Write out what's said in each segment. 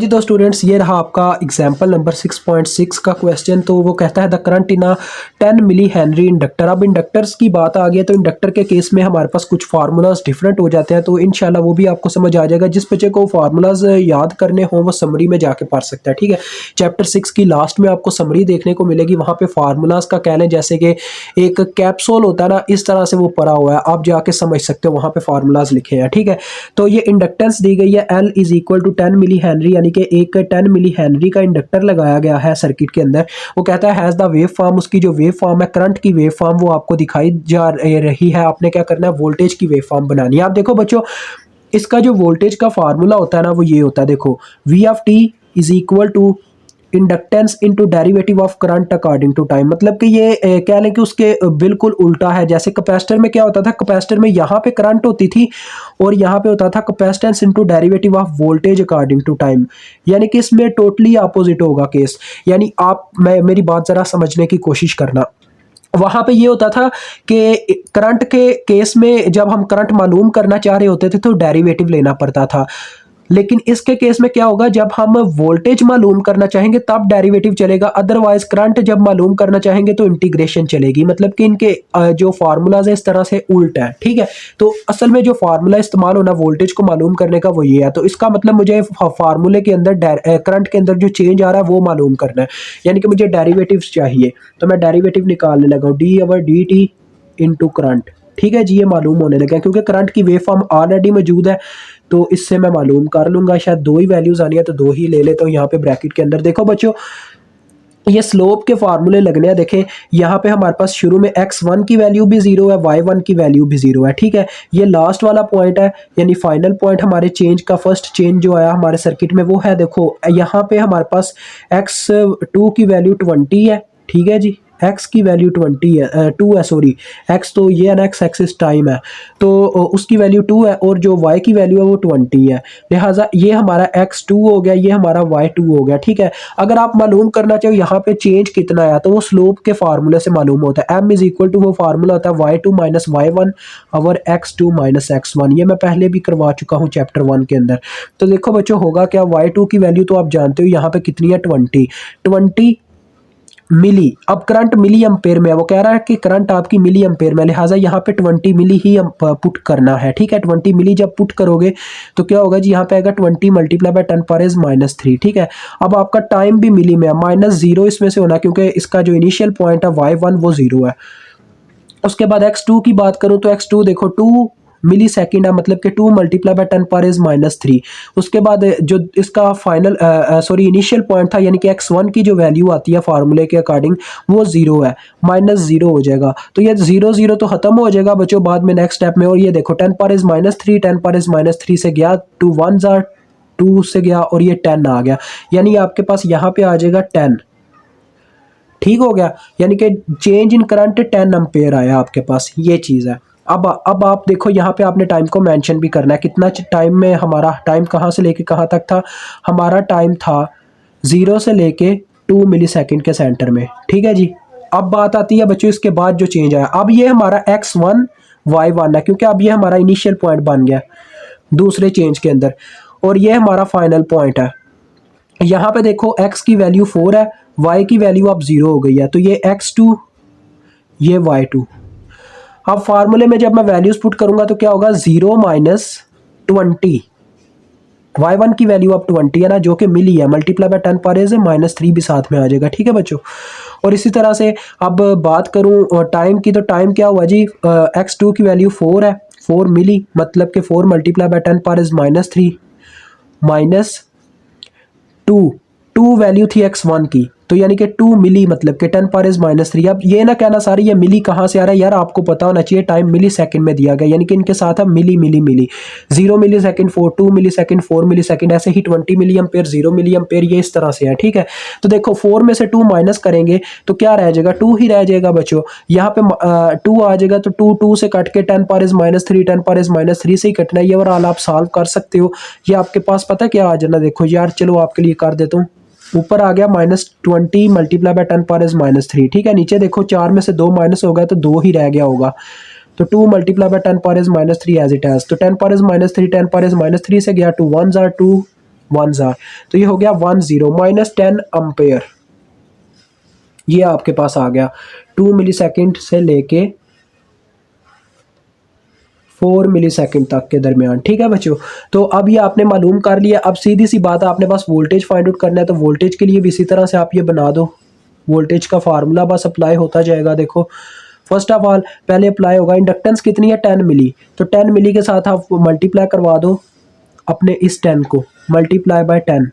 जी तो स्टूडेंट्स, ये रहा आपका एग्जाम्पल नंबर 6.6 का क्वेश्चन। तो वो कहता है the current in a 10 millihenry inductor. अब इंडक्टर्स की बात आ गई है तो इंडक्टर के केस में हमारे पास कुछ फार्मूलाज डिफरेंट हो जाते हैं, तो इंशाल्लाह वो भी आपको समझ आ जाएगा। जिस बच्चे को फार्मूलाज याद करने हो वो समरी में जाके पढ़ सकता है, ठीक है। चैप्टर 6 की लास्ट में आपको समरी देखने को मिलेगी, वहाँ पे फार्मूलाज का कह लें जैसे कि एक कैप्सूल होता है ना, इस तरह से वो पड़ा हुआ है, आप जाके समझ सकते हो, वहाँ पे फार्मूलाज लिखे हैं, ठीक है। तो ये इंडक्टेंस दी गई है L is equal to 10 millihenry, यानी कि एक 10 मिली हेनरी का इंडक्टर लगाया गया है सर्किट के अंदर। वो कहता है हैज़ द वेव फॉर्म, उसकी जो वेव फॉर्म है, करंट की वेव फॉर्म वो आपको दिखाई जा रही है। आपने क्या करना है, वोल्टेज की वेव फॉर्म बनानी है। आप देखो बच्चों, इसका जो वोल्टेज का फार्मूला होता है ना, वो ये होता है, देखो V of T is equal to inductance into derivative of current according to time. मतलब कि ये कह लें कि उसके बिल्कुल उल्टा है। जैसे कैपेसिटर में क्या होता था, कैपेसिटर में यहाँ पे करंट होती थी और यहाँ पे होता था capacitance into derivative of voltage according to time, यानी कि इसमें टोटली अपोजिट होगा केस। यानी आप मेरी बात ज़रा समझने की कोशिश करना। वहाँ पे ये होता था कि करंट के केस में जब हम करंट मालूम करना चाह रहे होते थे तो डेरिवेटिव लेना पड़ता था, लेकिन इसके केस में क्या होगा, जब हम वोल्टेज मालूम करना चाहेंगे तब डेरिवेटिव चलेगा, अदरवाइज करंट जब मालूम करना चाहेंगे तो इंटीग्रेशन चलेगी। मतलब कि इनके जो फार्मूलाज है इस तरह से उल्ट है, ठीक है। तो असल में जो फार्मूला इस्तेमाल होना वोल्टेज को मालूम करने का वो ये है। तो इसका मतलब मुझे फार्मूले के अंदर करंट के अंदर जो चेंज आ रहा है वो मालूम करना है, यानी कि मुझे डेरिवेटिव्स चाहिए। तो मैं डेरिवेटिव निकालने लगा हूँ, D over D T into current, ठीक है जी। ये मालूम होने लगा क्योंकि करंट की वेव फॉर्म ऑलरेडी मौजूद है, तो इससे मैं मालूम कर लूंगा। शायद दो ही वैल्यूज आनी है तो दो ही ले लेता हूँ यहाँ पे ब्रैकेट के अंदर। देखो बच्चों, ये स्लोप के फार्मूले लगने हैं। देखें यहाँ पे हमारे पास शुरू में x1 की वैल्यू भी जीरो है, y1 की वैल्यू भी जीरो है, ठीक है। ये लास्ट वाला पॉइंट है, यानी फाइनल पॉइंट हमारे चेंज का, फर्स्ट चेंज जो आया हमारे सर्किट में वो है। देखो यहाँ पे हमारे पास x2 की वैल्यू 20 है, ठीक है जी। x की वैल्यू 20 है, 2 है, सॉरी x तो ये है ना, x एक्सिस टाइम है, तो उसकी वैल्यू 2 है और जो y की वैल्यू है वो 20 है। लिहाजा ये हमारा x2 हो गया, ये हमारा y2 हो गया, ठीक है। अगर आप मालूम करना चाहो यहाँ पे चेंज कितना आया तो वो स्लोप के फार्मूले से मालूम होता है। m इज इक्वल टू, वो फार्मूला होता है y2 माइनस y1 और x2 माइनस x1। ये मैं पहले भी करवा चुका हूँ चैप्टर 1 के अंदर। तो देखो बच्चों, होगा क्या, y2 की वैल्यू तो आप जानते हो यहाँ पे कितनी है, 20 मिली। अब करंट मिली एम्पेयर में है, वो कह रहा है कि करंट आपकी मिली एम्पेयर में, लिहाजा यहाँ पे 20 मिली ही पुट करना है, ठीक है। 20 मिली जब पुट करोगे तो क्या होगा जी, यहाँ पे आएगा 20 मल्टीप्लाई बाय 10 पावर माइनस 3, ठीक है। अब आपका टाइम भी मिली में है, -0 इसमें से होना क्योंकि इसका जो इनिशियल पॉइंट है y1 वो 0 है। उसके बाद x2 की बात करूं तो x2 देखो 2 मिली सेकेंड है, मतलब कि 2 मल्टीप्लाई बाय 10 पावर माइनस 3। उसके बाद जो इसका फाइनल सॉरी इनिशियल पॉइंट था, यानी कि x1 की जो वैल्यू आती है फार्मूले के अकॉर्डिंग वो 0 है, -0 हो जाएगा। तो ये 0 0 तो खत्म हो जाएगा बच्चों बाद में नेक्स्ट स्टेप में। और ये देखो 10 पावर माइनस 3, 10 पावर माइनस 3 से गया, 2 1 2 से गया और ये 10 आ गया, यानी आपके पास यहाँ पे आ जाएगा 10, ठीक हो गया। यानी कि चेंज इन करंट 10 एम्पेयर आया आपके पास, ये चीज़ है। अब आप देखो यहाँ पे आपने टाइम को मेंशन भी करना है, कितना टाइम में हमारा टाइम कहाँ से लेके कहाँ तक था। हमारा टाइम था 0 से लेके 2 मिली सेकेंड के सेंटर में, ठीक है जी। अब बात आती है बच्चों इसके बाद जो चेंज आया, अब ये हमारा x1 y1 है क्योंकि अब ये हमारा इनिशियल पॉइंट बन गया दूसरे चेंज के अंदर, और ये हमारा फाइनल पॉइंट है। यहाँ पे देखो x की वैल्यू 4 है, y की वैल्यू अब 0 हो गई है, तो ये x2 ये y2। अब फार्मूले में जब मैं वैल्यूज पुट करूंगा तो क्या होगा, 0 माइनस 20, y1 की वैल्यू अब 20 है ना, जो कि मिली है, मल्टीप्लाई बाय 10 पावर माइनस 3 भी साथ में आ जाएगा, ठीक है बच्चों। और इसी तरह से अब बात करूं टाइम की, तो टाइम क्या हुआ जी, x2 की वैल्यू 4 है, 4 मिली, मतलब कि 4 multiply by 10 power minus 3 minus 2 value थी x1 की, तो यानी कि 2 मिली, मतलब कि 10 पावर माइनस 3। अब ये ना कहना सारी ये मिली कहाँ से आ रहा है यार, आपको पता होना चाहिए टाइम मिली सेकंड में दिया गया, यानी कि इनके साथ है मिली मिली मिली, 0 मिली सेकंड 4, 2 मिली सेकंड 4 मिली सेकंड, ऐसे ही 20 मिली एम्पेयर 0 मिली एम्पेयर, ये इस तरह से है, ठीक है। तो देखो 4 में से 2 माइनस करेंगे तो क्या रह जाएगा, 2 ही रह जाएगा बच्चों। यहाँ पे 2 आ जाएगा तो 2 से कट के 10 पावर माइनस 3, 10 पावर माइनस 3 से ही कटना है ये, और आप सॉल्व कर सकते हो। ये आपके पास पता क्या आ जाना, देखो यार चलो आपके लिए कर देता हूँ। ऊपर आ गया -20 मल्टीप्लाई बाय 10 पावर माइनस 3, ठीक है। नीचे देखो 4 में से 2 माइनस हो गया तो 2 ही रह गया होगा, तो 2 multiply by 10 power minus 3 as it is. तो 10 पावर माइनस 3, 10 पावर माइनस 3 से गया 2 1 2 वंस आर, तो ये हो गया 10 माइनस 10 अम्पेयर। ये आपके पास आ गया 2 मिली सेकेंड से लेके 4 मिली सेकेंड तक के दरमियान। ठीक है बच्चों, तो अब ये आपने मालूम कर लिया। अब सीधी सी बात है, आपने बस वोल्टेज फाइंड आउट करना है, तो वोल्टेज के लिए भी इसी तरह से आप ये बना दो। वोल्टेज का फार्मूला बस अप्लाई होता जाएगा। देखो फर्स्ट ऑफ ऑल पहले अप्लाई होगा, इंडक्टेंस कितनी है 10 मिली, तो 10 मिली के साथ आप मल्टीप्लाई करवा दो अपने इस 10 को, मल्टीप्लाई बाय 10,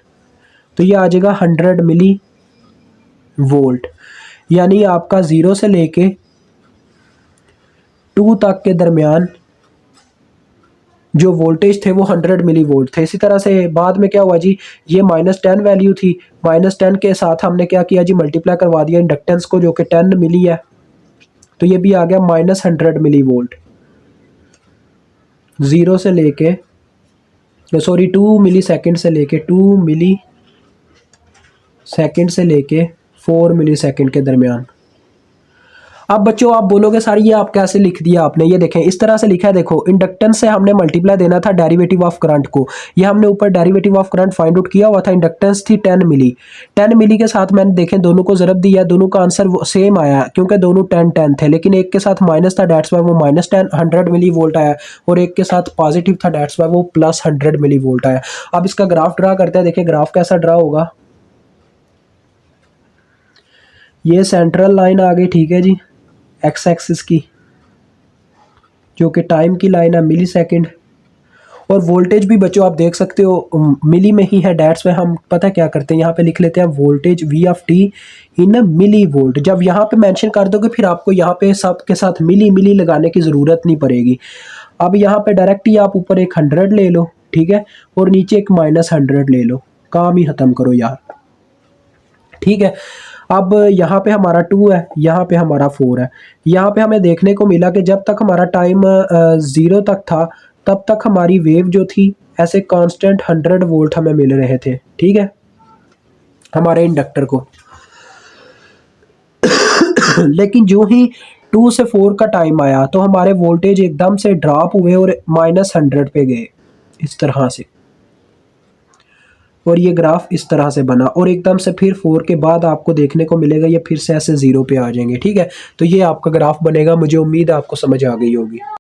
तो ये आ जाएगा 100 मिली वोल्ट। यानी आपका 0 से लेके 2 तक के दरमियान जो वोल्टेज थे वो 100 मिली वोल्ट थे। इसी तरह से बाद में क्या हुआ जी, ये -10 वैल्यू थी, -10 के साथ हमने क्या किया जी, मल्टीप्लाई करवा दिया इंडक्टेंस को जो कि 10 मिली है, तो ये भी आ गया -100 मिली वोल्ट। 0 से लेके 2 मिली सेकेंड से लेके 2 मिली सेकेंड से लेके 4 मिली सेकेंड के दरमियान। अब बच्चों आप बोलोगे सर ये आप कैसे लिख दिया आपने, ये देखें इस तरह से लिखा है। देखो इंडक्टेंस से हमने मल्टीप्लाई देना था डेरिवेटिव ऑफ करंट को, ये हमने ऊपर derivative of current find out किया हुआ था। इंडक्टेंस थी 10 मिली, 10 मिली के साथ मैंने देखें दोनों को ज़रब दिया, दोनों का आंसर सेम आया क्योंकि दोनों 10 थे, लेकिन एक के साथ माइनस था, डेट्स वाई वो -10 100 मिली वोल्ट आया, और एक के साथ पॉजिटिव था, डेट्स वाई वो +100 मिली वोल्ट आया। अब इसका ग्राफ ड्रा करते हैं, देखें ग्राफ कैसा ड्रा होगा। ये सेंट्रल लाइन आ गई, ठीक है जी, एक्स एक्सिस की, जो कि टाइम की लाइन है मिली सेकेंड, और वोल्टेज भी बच्चों आप देख सकते हो मिली में ही है, डेट्स में हम पता क्या करते हैं यहाँ पे लिख लेते हैं voltage V of t in millivolt. जब यहाँ पे मेंशन कर दोगे फिर आपको यहाँ पे सब के साथ मिली मिली लगाने की ज़रूरत नहीं पड़ेगी। अब यहाँ पे डायरेक्ट ही आप ऊपर एक 100 ले लो, ठीक है, और नीचे एक -100 ले लो, काम ही ख़त्म करो यार। ठीक है, अब यहाँ पे हमारा 2 है, यहाँ पे हमारा 4 है। यहाँ पे हमें देखने को मिला कि जब तक हमारा टाइम 0 तक था तब तक हमारी वेव जो थी ऐसे कांस्टेंट 100 वोल्ट हमें मिल रहे थे, ठीक है, हमारे इंडक्टर को। लेकिन जो ही 2 से 4 का टाइम आया तो हमारे वोल्टेज एकदम से ड्रॉप हुए और -100 पे गए इस तरह से, और ये ग्राफ इस तरह से बना, और एकदम से फिर 4 के बाद आपको देखने को मिलेगा ये फिर से ऐसे 0 पे आ जाएंगे। ठीक है, तो ये आपका ग्राफ बनेगा। मुझे उम्मीद है आपको समझ आ गई होगी।